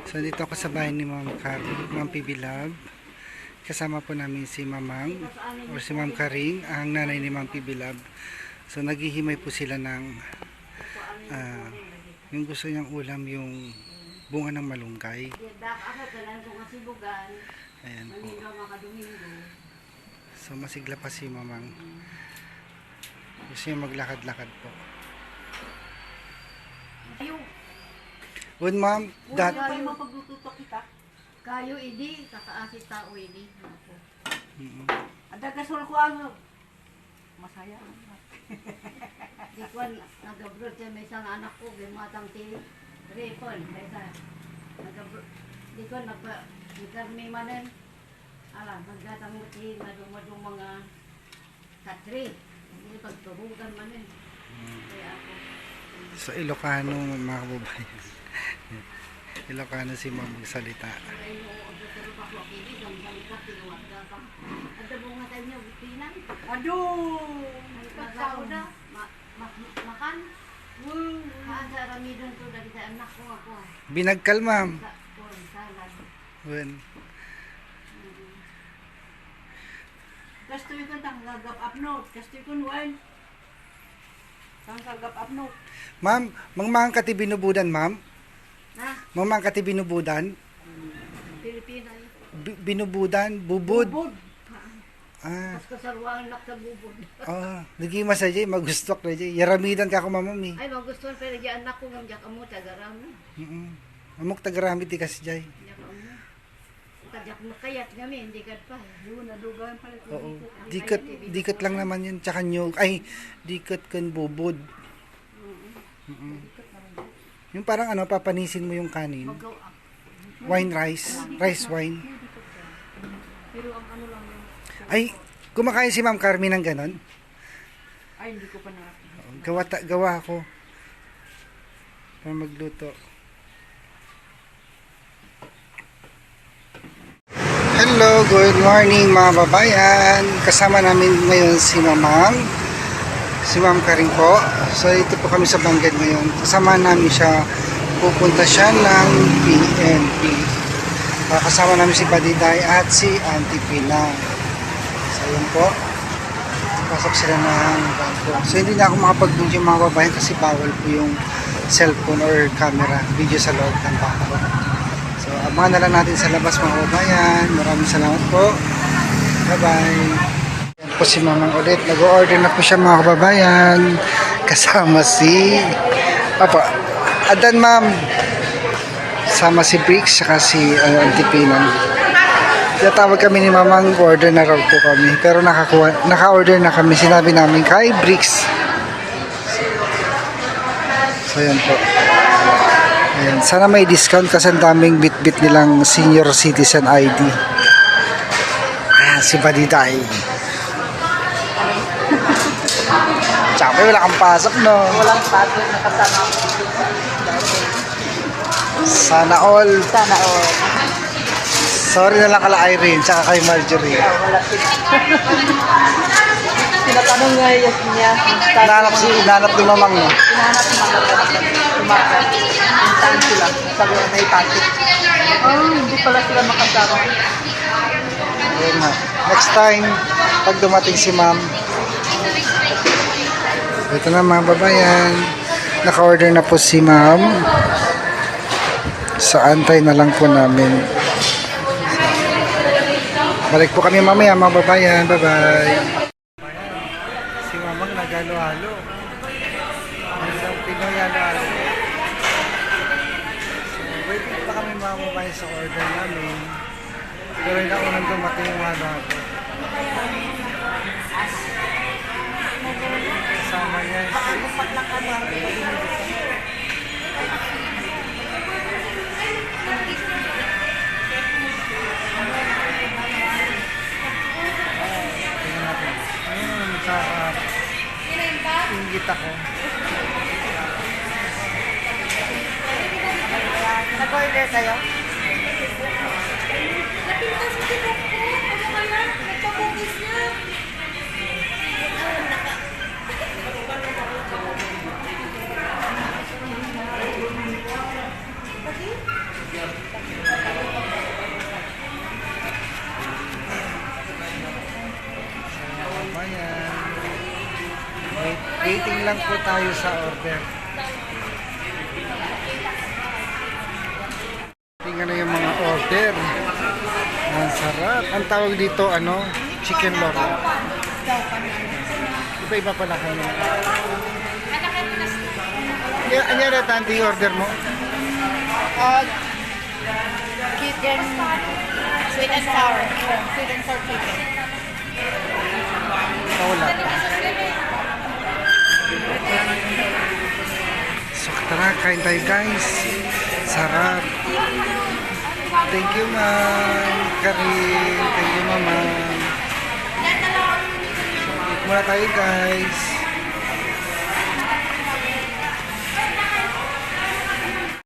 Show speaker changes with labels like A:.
A: So dito ako sa bahay ni Ma'am Karing, Ma'am PB Love. Kasama po namin si Mamang or si Ma'am Karing, ang nanay ni Ma'am PB Love. So naghihimay po sila ng yung gusto niyang ulam, yung bunga ng malunggay. Ayan po. So masigla pa si Mamang. Gusto niya maglakad-lakad po. Good ma'am, that
B: kayo idi kakaasit tao idi.
C: Ada gasol ko ang masaya.
B: Di ko nag-abroad sa may isang anak ko gimatang ti Repon kaysa nag-abroad. Di ko nagkarmi manen. Ala magdatang ti madumado mga katri. Hindi pagtubugan manen. Kaya ako
A: sa Ilocano mga kababayan. Ilocano si Ma'am magsalita.
C: Aduh,
B: makan. Ada ramidon to dari anak ko ako.
A: Binagkal ma'am.
B: Salad.
A: Wen.
C: gasto ko tang gagap upload, gasto ko wine. Tang gagap upload.
A: Ma'am, mangmang kati binubudan ma'am.
B: Na,
A: Mangmang kati binubudan.
B: Pilipina.
A: Binubudan, bubud.
C: Bubod.
A: Ah,
B: Pas kasarwaan nak sa bubod.
A: oh, lagi masajay magustok na jay. Yaramidan ka ko ma'am eh.
B: Ay magustuhan pero di anak ko ngam jak amo tagarami.
A: Amok tagaramit ti kasi jay.
B: Jak amo. Tajak makayat kami hindi kad pa.
C: Yun nadugan pala ko.
A: Oo. Dikit lang naman yun. Tsaka nyug. Ay, dikit kan bubod. Yung parang ano, papanisin mo yung kanin.
B: Magaw.
A: Wine rice. Rice wine.
C: Pero ang ano lang yung
A: Ay, kumakain si Ma'am Carmen ng ganon.
C: ay hindi ko pa na.
A: Gawa ako. Para magluto. Hello, good morning mga babayan. Kasama namin ngayon si Mamang. Si Ma'am Karing po. So ito po kami sa Bangged ngayon. Kasama namin siya. Pupunta siya ng PNP. Kasama namin si Badiday at si Auntie Pina. So yun po. Pasok sila ng bangko. So hindi na ako makapag-video mga babayan kasi bawal po yung cellphone or camera video sa loob ng bangko. So abangan na lang natin sa labas mga babayan. Maraming salamat po. Bye bye. Yan po si Mamang ulit. Nag-order na po siya mga kababayan. Kasama si Adan ma'am. Sama si Bricks saka si Auntie Pina. Tawag kami ni Mamang, order na raw po kami. Pero naka-order na kami. Sinabi namin kay Bricks. So yan po. Ayan. Sana may discount kasi ang daming bit-bit nilang senior citizen ID. Ayan, si Badiday. Tsaka wala kang pasok, no?
C: Walang pasok na kasama ko.
A: Sana all.
C: Sana all.
A: Sorry na lang kala Irene, tsaka kay Marjorie.
C: Wala sila. Tinatanong nga niya.
A: Hinanap ni Mamang, no?
C: Hinahanap ng mga tumaga. Intan sila. Sabi na may pasok. Oh, hindi pala sila makasama.
A: Ayun nga. Next time, pag dumating si Ma'am. Ito na mga babayan. Naka-order na po si Ma'am. Sa antay na lang po namin. Balik po kami mamaya mga babayan. Bye-bye. Si Mamang nagalo-halo. Isang Pinoy halo-halo. So, waiting pa kami mga babayan sa order namin. Pero yung naunang dumating yung halo-halo. Kasama niya inggit ako.
C: Nag-order kayo?
B: Napintas ko ko. Ano kaya? Nagpabungis niya. Kasi
A: Waiting lang po tayo sa order. Tingnan na yung mga order. Ang sarap. Ang tawag dito, chicken loro. Iba-iba pala kayo. Ano yung tanti order mo?
C: Chicken, sweet and sour. Sweet and sour chicken.
A: Wala pa. So, tara, kain tayo guys. Sarap. Thank you, ma'am. Karin. Thank you, mama. Eat muna tayo, guys.